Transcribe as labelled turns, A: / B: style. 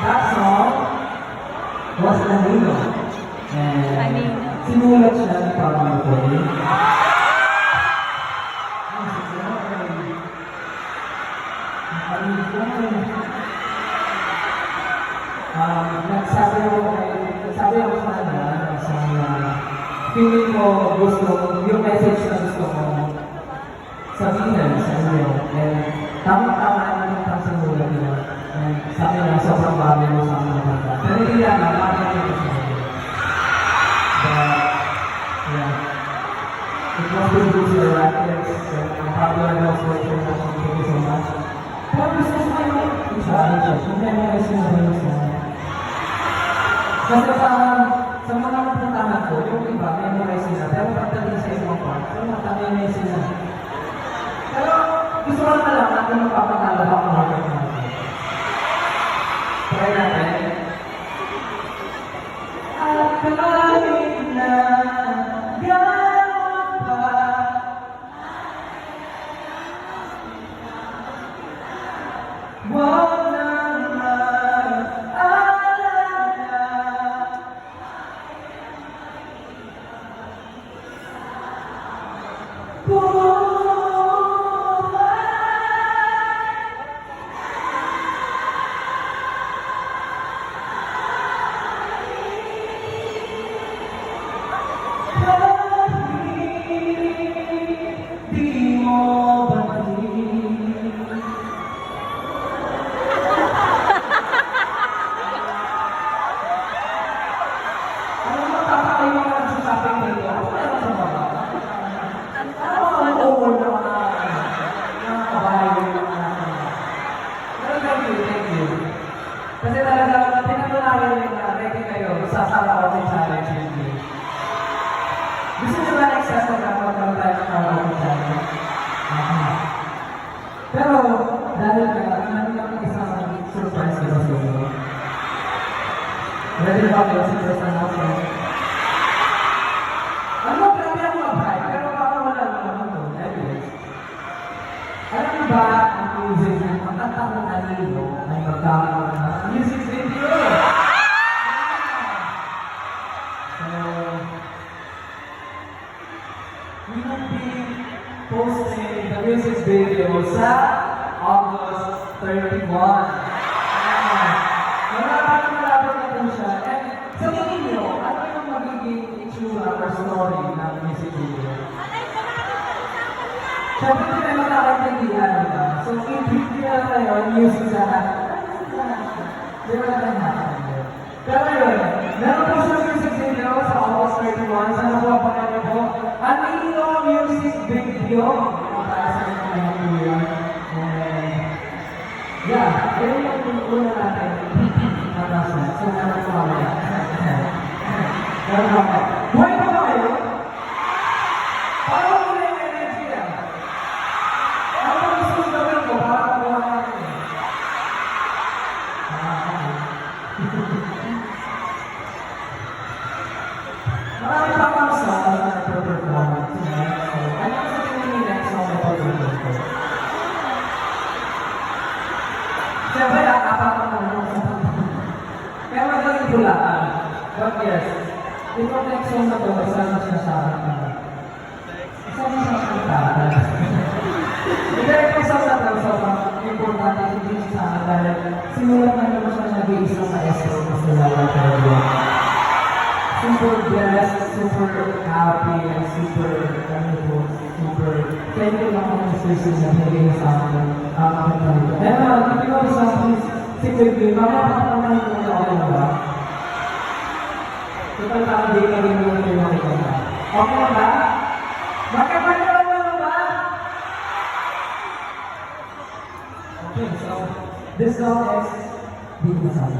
A: That song was Lamino. And sinulat siya ni Pablo Cole. Nagsabi ako sa kanya, feeling ko gusto, yung message na gusto ko sabihin sa inyo. And tamang-tama naman ang sinulat niya. producer, Rackets, and Pablo and also thank you so much. Pero gusto ko kayo i-challenge, kung memorize nyo ba yung song. Kasi sa mga napuntahan ko, yung iba, memorize nila, pero pagdating sa ibang part, so matamemorize sila. Pero gusto ko na lang natin magpapatalo ako ng market natin. Try natin. At kahit na gano'n pa, wag na mag-alala. Di mo balik. Ano mo tatakaw yung mga nagsasabing dito? Ano meron sa baba? Ano ang over na mga kabahay yung mga natin? Pero thank you. Kasi talaga, pinatunayan yung ready kayo sa karaoke challenge with me. Gusto nyo ba next time magkakaroon tayo ng karaoke challenge? Pero, dahil meron lang isang surprise ko sa inyo. Ready na ba kayo sa first announcement? Ano, grabe ako mag-hype, pero baka wala naman ito. Anyways, alam mo ba ang music na ang kantang ng Anilo ay magkakaroon ng music video? So, we will be posting the music video sa August 31. Malapit na po siya. And sa tingin nyo, ano yung magiging itsura or story ng music video? Siyempre, hindi naman nakakaintindihan, diba? So, i-brief nyo na kayo yung music sa akin. Di ba natin natin? Pero yun, meron po siya music video sa August 31. Sana po abangan niyo po. Anilo music video. Para sa mga kuya. Yeah, yun yung una natin. So, ano po kami? Buhay pa ba kayo? Parang wala yung energy yan. Ano ba gusto yung gawin ko? Parang buhay natin. Marami pa pang song na nagpo-perform. So, ano sa tingin niyo next song na pag-perform ko? Siyempre, apat na naman. Kaya magaling hulaan. But yes, itong next song na to, isa na siya sa akin. Isa na siya sa akin. Hindi, itong song na to, sobrang importante hindi sa akin dahil simulan na naman siya nag-iisang maestro na sila talaga. Super blessed, super happy, and super, thank you lang ako sa season na naging sa akin. And if you know something, stick with me, mamaya naman yung mga ako ba? Total parang di ka rin yung makikita ba? Okay na ba? Magkapagkaroon mo ba? Okay, so this song is Di Masama.